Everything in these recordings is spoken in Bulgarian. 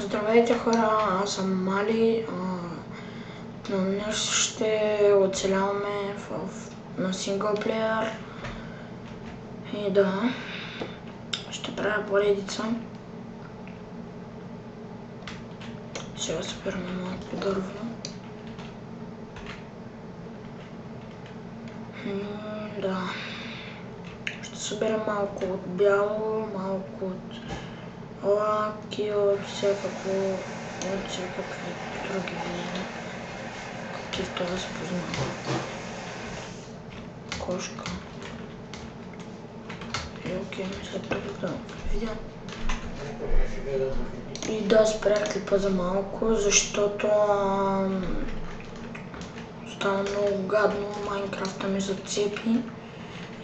Здравейте хора, аз съм Мали. Днес ще оцеляваме на синглплеер и да, ще правя поредица. Сега събираме малко дърво. Да, ще съберем малко от бяло, малко от лак и от всякакви други вида, каквито аз познавам. Кошка. И окей, мисля тук да видя. И да, спрях клипа за малко, защото стана много гадно, Майнкрафта ми зацепи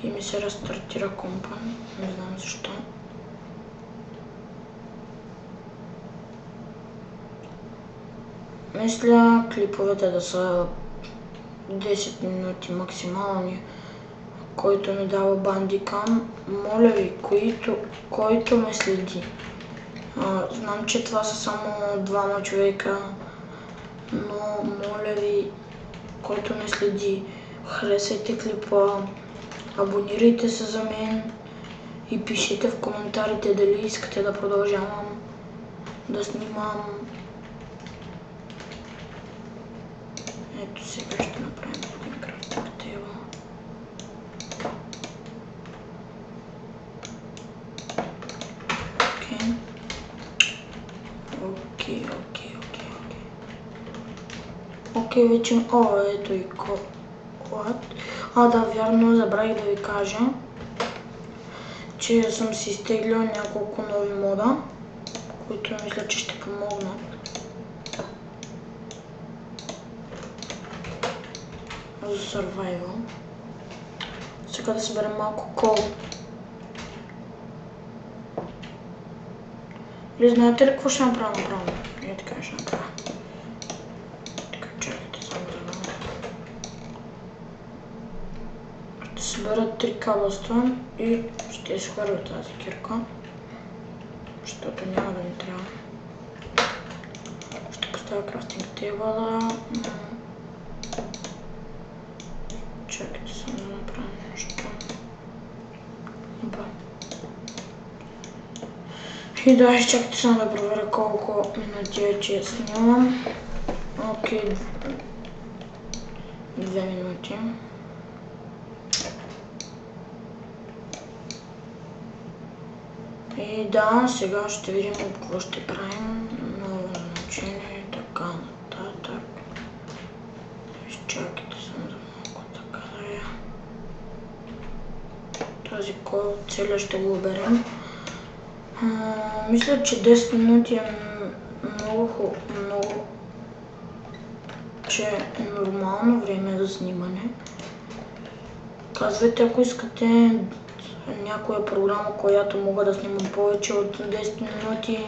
и ми се рестартира компа, не знам защо. Мисля клиповете да са 10 минути максимални, който ми дава бандикам. Моля ви, който ме следи. Знам, че това са само 2 човека, но моля ви, който ме следи, харесайте клипа, абонирайте се за мен и пишете в коментарите дали искате да продължавам да снимам. Ето сега ще направим един крафтинг тейбъл. Окей, вече... ето и колат. Да, вярно, забравих да ви кажа, че съм си изтеглил няколко нови мода, които мисля, че ще помогнат. За survival. Сега да съберем малко кол. Или знаете ли какво ще направя направо? И така ще направя. Така, чакайте само за много. Ще събера 3 каблстон и ще изхвърля тази кирка, защото няма да ми трябва. Ще поставя крафтинг тейбъла. Чакайте само да направя нещо. И да, чакайте само да проверя колко минути вече снимам. Окей, 2 минути. И да, сега ще видим какво ще правим. Ново значение, така нататък. Изчакайте само за малко така да я. Този кол целия ще го оберем. Мисля, че 10 минути е много, че е нормално време за снимане. Казвайте, ако искате някоя програма, която мога да снимам повече от 10 минути.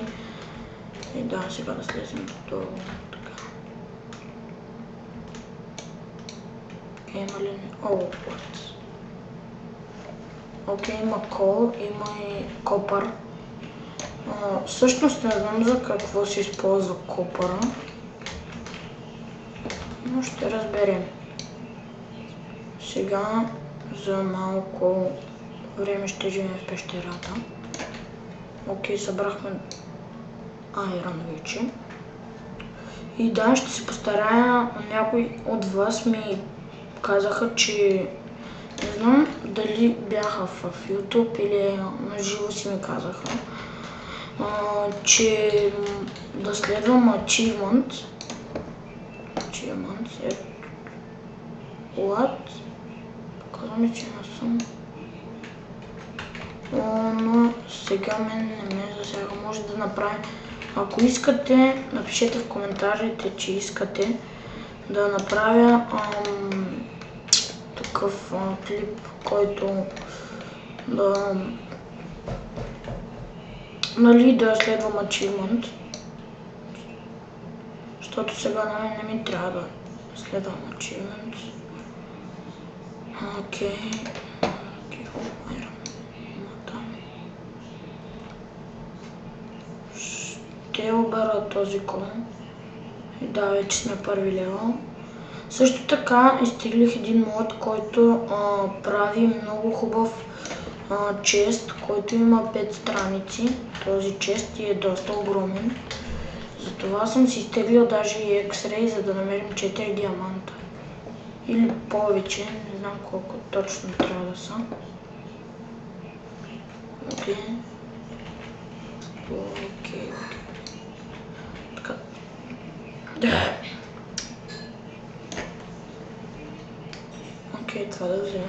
И да, сега да слезем долу. Така. Има ли... Окей, има кол, има и копър. Всъщност не знам за какво се използва копъра, но ще разберем. Сега за малко време ще живеем в пещерата. Окей, събрахме айрон вече. И да, ще се постарая. Някои от вас ми казаха, че не знам дали бяха в YouTube или на живо си ми казаха, че да следвам achievement е what? Казваме, че не съм. Но сега мен не ме засяга. Може да направим. Ако искате, напишете в коментарите, че искате да направя такъв клип, който да да следвам achievement. Защото сега на мен не ми трябва да следвам achievement. Окей. ще обера този кон. И да, вече сме първи левел. Също така изтеглих един мод, който прави много хубав чест, който има 5 страници. Този чест е доста огромен. Затова съм си изтеглил даже и X-Ray, за да намерим 4 диаманта. Или повече, не знам колко точно трябва да са. Окей. Така. Окей, това да взема.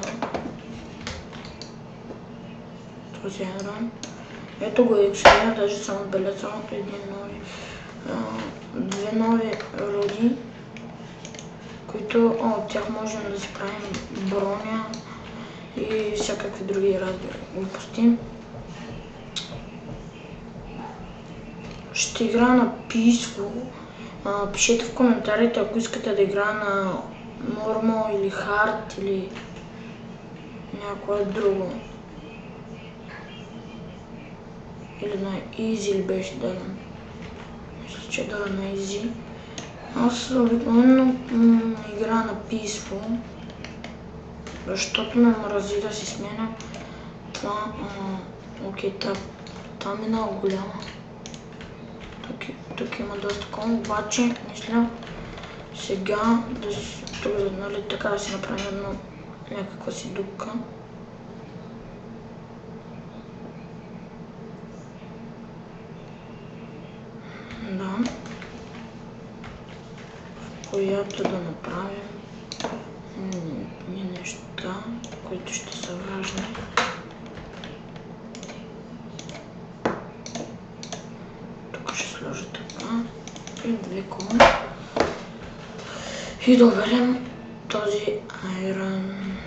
Този айрон. Ето го X-Ray, даже съм отбелязал две нови роди, които от тях можем да си правим броня и всякакви други разни глупости. Ще игра на Peaceful. Пишете в коментарите, ако искате да игра на Normal или Hard или някое друго. Или на Easy ли беше даден. Мисля, че да на Easy. Аз обикновено игра на Peaceful, защото ме мрази да си сменя това. Окей, там е много голяма. Тук има доста кон, обаче мисля сега нали, така да си направим някаква си дупка. Да. Която да направим неща, които ще са важни. Тук ще сложа така и две кола. И да оберем този айрон.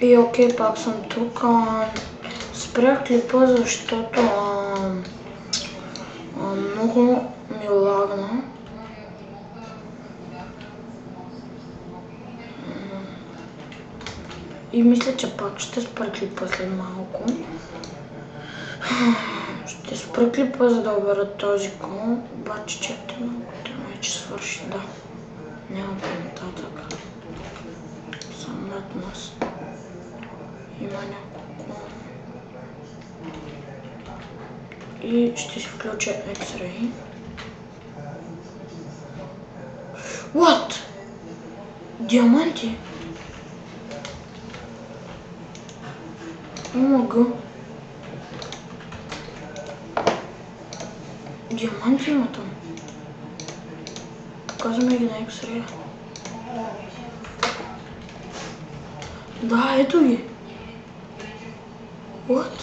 И окей, пак съм тук. Спрях клипа, защото много ми лагна. И мисля, че пак ще спра клипа след малко. Ще спра клипа, за да обера този кон, обаче чакайте малко, трябва вече свърши, да. Няма по-нататък. Само над нас. Има няколко. И ще си включа X-Ray. What? Диаманти? Омага. Диаманти има там. Показваме ги на X-Ray. Да, ето ги. What?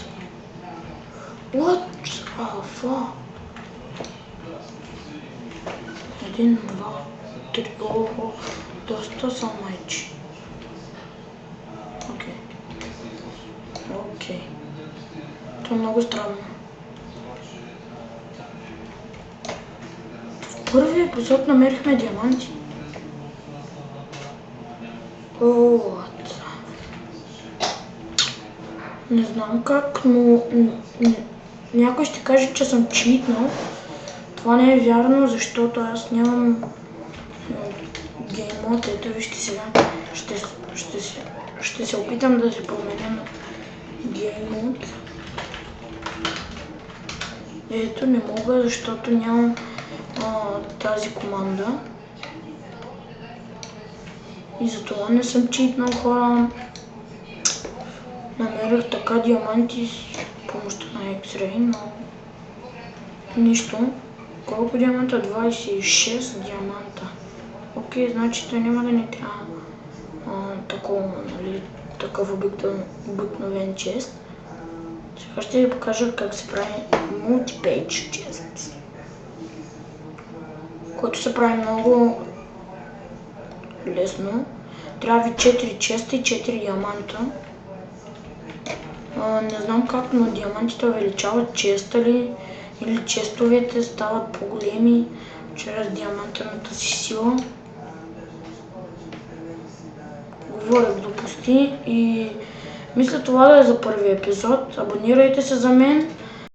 What? Алфа. 1, 2, 3. Охо, доста са майчи. Окей. Това е много странно. В първия епизод намерихме диаманти. Не знам как, но някой ще каже, че съм читнал. Това не е вярно, защото аз нямам геймод. Ето вижте сега. Ще се опитам да се променя геймод. Ето не мога, защото нямам тази команда. И затова не съм читнал, хора. Намерих така диаманти с помощта на X-Ray, но нищо. Колко диаманта? 26 диаманта. Окей, значи той няма да ни трябва такова, нали, такъв обикновен чест. Сега ще ви покажа как се прави multi-page chest, който се прави много лесно. Трябва ви 4 честа и 4 диаманта. Не знам как, но диамантите увеличават честа ли, или честовете стават по-големи чрез диамантената си сила. Говоря глупости и Мисля това да е за първи епизод. Абонирайте се за мен